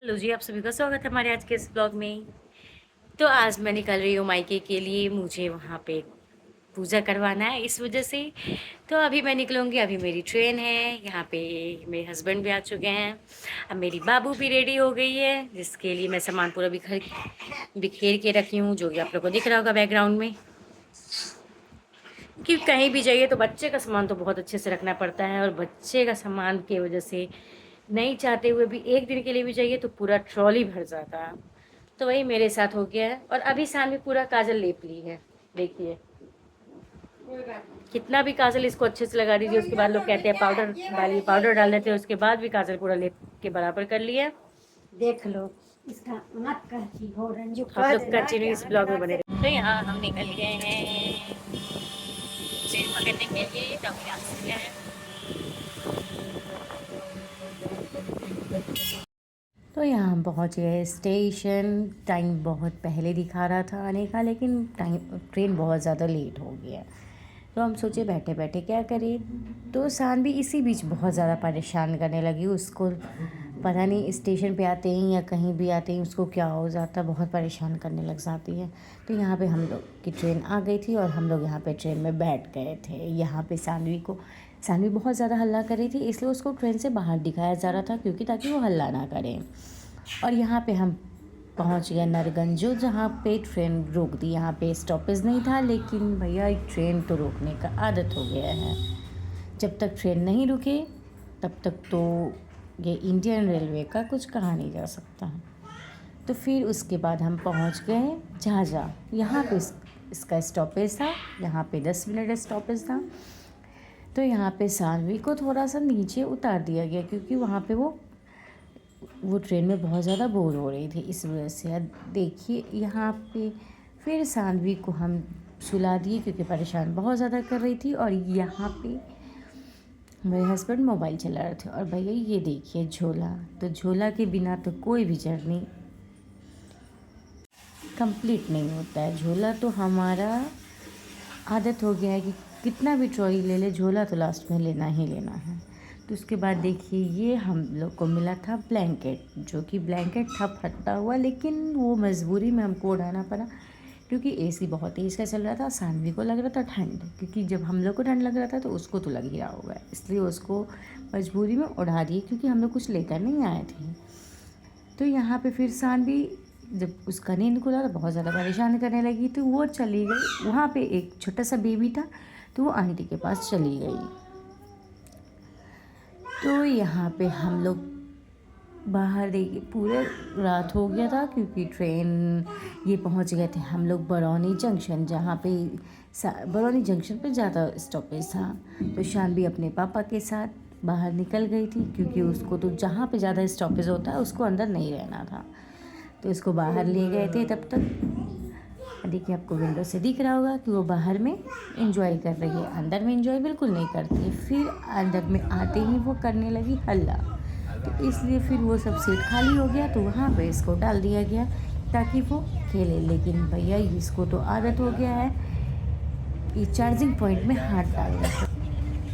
Hello जी, आप सभी का स्वागत है हमारे आज के इस ब्लॉग में। तो आज मैं निकल रही हूँ मायके के लिए, मुझे वहाँ पे पूजा करवाना है इस वजह से। तो अभी मैं निकलूँगी, अभी मेरी ट्रेन है। यहाँ पे मेरे हस्बैंड भी आ चुके हैं। अब मेरी बाबू भी रेडी हो गई है, जिसके लिए मैं सामान पूरा बिखेर के रखी हूँ, जो कि आप लोग को दिख रहा होगा बैकग्राउंड में। कि कहीं भी जाइए तो बच्चे का सामान तो बहुत अच्छे से रखना पड़ता है, और बच्चे का सामान की वजह से नहीं चाहते हुए भी एक दिन के लिए भी जाइए तो पूरा ट्रॉली भर जाता है। तो वही मेरे साथ हो गया है। और अभी सानवी पूरा काजल लेप ली है, देखिए कितना भी काजल इसको अच्छे से लगा दीजिए। उसके बाद लोग कहते हैं पाउडर डालिए, पाउडर डाल देते हैं, उसके बाद भी काजल पूरा लेप के बराबर कर लिया। देख लो इसका मत कहती हो रंजू आप कह लोग देना कंटिन्यू कि इस हर ब्लॉग में बार बने से रहे। तो यहाँ हम निकल गए हैं ट्रेन पकड़ने के लिए, तो हम यहाँ से गए हैं। तो यहाँ हम पहुँच गए स्टेशन। टाइम बहुत पहले दिखा रहा था आने का, लेकिन ट्रेन बहुत ज़्यादा लेट हो गया। तो हम सोचे बैठे बैठे क्या करें। तो सानवी इसी बीच बहुत ज़्यादा परेशान करने लगी। उसको पता नहीं स्टेशन पे आते ही या कहीं भी आते ही उसको क्या हो जाता, बहुत परेशान करने लग जाती है। तो यहाँ पे हम लोग की ट्रेन आ गई थी और हम लोग यहाँ पे ट्रेन में बैठ गए थे। यहाँ पे सानवी बहुत ज़्यादा हल्ला कर रही थी, इसलिए उसको ट्रेन से बाहर दिखाया जा रहा था, क्योंकि ताकि वो हल्ला ना करे। और यहाँ पे हम पहुँच गए नरगंजो, जहाँ पे ट्रेन रोक दी। यहाँ पे स्टॉपेज नहीं था, लेकिन भैया ट्रेन तो रोकने का आदत हो गया है। जब तक ट्रेन नहीं रुके तब तक तो ये इंडियन रेलवे का कुछ कहा नहीं जा सकता है। तो फिर उसके बाद हम पहुँच गए झाझा। यहाँ पे इसका स्टॉपेज था, यहाँ पे 10 मिनट स्टॉपेज था। तो यहाँ पे सानवी को थोड़ा सा नीचे उतार दिया गया, क्योंकि वहाँ पे वो ट्रेन में बहुत ज़्यादा बोर हो रही थी, इस वजह से। अब देखिए यहाँ पे फिर सानवी को हम सुला दिए, क्योंकि परेशान बहुत ज़्यादा कर रही थी। और यहाँ पे मेरे हस्बैंड मोबाइल चला रहे थे। और भैया ये देखिए झोला, तो झोला के बिना तो कोई भी जर्नी कंप्लीट नहीं होता है। झोला तो हमारा आदत हो गया है कि कितना भी ट्रॉली ले ले, झोला तो लास्ट में लेना ही लेना है। तो उसके बाद देखिए ये हम लोग को मिला था ब्लैंकेट, जो कि ब्लैंकेट था फटा हुआ, लेकिन वो मजबूरी में हमको उड़ाना पड़ा, क्योंकि एसी बहुत तेज़ का चल रहा था। सानवी को लग रहा था ठंड, क्योंकि जब हम लोग को ठंड लग रहा था तो उसको तो लग ही रहा होगा, इसलिए उसको मजबूरी में उड़ा दिए, क्योंकि हम लोग कुछ लेकर नहीं आए थे। तो यहाँ पे फिर सानवी जब उसका नींद खुला तो बहुत ज़्यादा परेशान करने लगी, तो वो चली गई। वहाँ पे एक छोटा सा बेबी था, तो वो आंटी के पास चली गई। तो यहाँ पे हम लोग बाहर देखिए पूरे रात हो गया था, क्योंकि ट्रेन ये पहुँच गए थे हम लोग बरौनी जंक्शन, जहाँ पे बरौनी जंक्शन पे ज़्यादा स्टॉपेज था। तो शानवी अपने पापा के साथ बाहर निकल गई थी, क्योंकि उसको तो जहाँ पे ज़्यादा स्टॉपेज होता है उसको अंदर नहीं रहना था। तो इसको बाहर ले गए थे। तब तक देखिए आपको विंडो से दिख रहा होगा कि वो बाहर में एंजॉय कर रही है, अंदर में एंजॉय बिल्कुल नहीं करती है। फिर अंदर में आते ही वो करने लगी हल्ला, तो इसलिए फिर वो सब सीट खाली हो गया, तो वहाँ पे इसको डाल दिया गया ताकि वो खेले। लेकिन भैया इसको तो आदत हो गया है कि चार्जिंग पॉइंट में हाथ डालने का।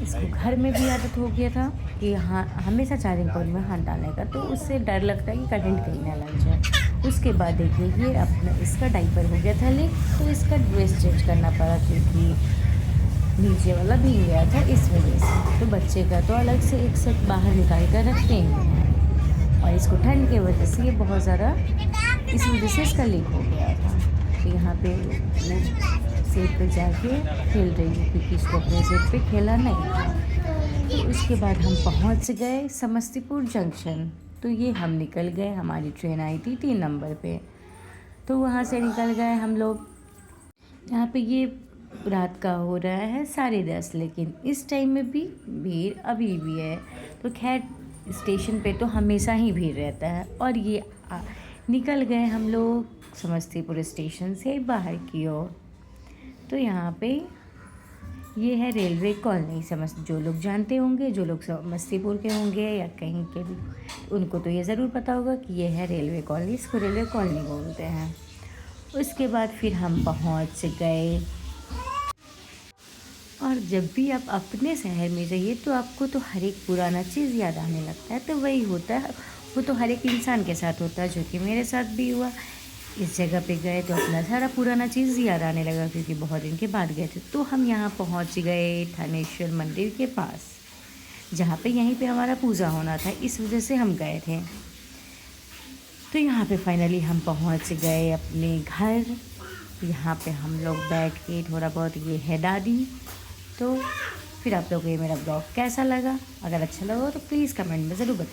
इसको घर में भी आदत हो गया था कि हाँ हमेशा चार्जिंग पॉइंट में हाथ डालने का, तो उससे डर लगता है कि करंट कहीं ना लग जाए। उसके बाद देखिए ये अपना इसका डाइपर हो गया था लीक, तो इसका ड्रेस चेंज करना पड़ा, क्योंकि नीचे वाला भीग गया था इस वजह से। तो बच्चे का तो अलग से एक सेट बाहर निकाल कर रखते हैं, और इसको ठंड की वजह से ये बहुत ज़्यादा इस वजह से इसका लीक हो गया था। तो यहाँ पे वो सेट पे जाके खेल रही है, क्योंकि इसको अपने सेट पे खेला नहीं था। तो उसके बाद हम पहुँच गए समस्तीपुर जंक्शन। तो ये हम निकल गए, हमारी ट्रेन आई थी 3 नंबर पे, तो वहाँ से निकल गए हम लोग। यहाँ पे ये रात का हो रहा है 10:30, लेकिन इस टाइम में भी भीड़ अभी भी है। तो खैर स्टेशन पे तो हमेशा ही भीड़ रहता है। और ये निकल गए हम लोग समस्तीपुर स्टेशन से बाहर की ओर। तो यहाँ पे ये है रेलवे कॉलोनी जो लोग जानते होंगे, जो लोग समस्तीपुर के होंगे या कहीं के भी, उनको तो ये ज़रूर पता होगा कि ये है रेलवे कॉलोनी, इसको रेलवे कॉलोनी बोलते हैं। उसके बाद फिर हम पहुंच गए। और जब भी आप अपने शहर में जाइए तो आपको तो हर एक पुराना चीज़ याद आने लगता है, तो वही होता है वो तो हर एक इंसान के साथ होता है, जो कि मेरे साथ भी हुआ। इस जगह पे गए तो अपना सारा पुराना चीज़ याद आने लगा, क्योंकि बहुत दिन के बाद गए थे। तो हम यहाँ पहुँच गए थानेश्वर मंदिर के पास, जहाँ पे यहीं पे हमारा पूजा होना था, इस वजह से हम गए थे। तो यहाँ पे फाइनली हम पहुँच गए अपने घर। यहाँ पे हम लोग बैठ के थोड़ा बहुत ये है दादी। तो फिर आप लोगों को ये मेरा ब्लॉग कैसा लगा? अगर अच्छा लगा हो तो प्लीज़ कमेंट में ज़रूर बताएं।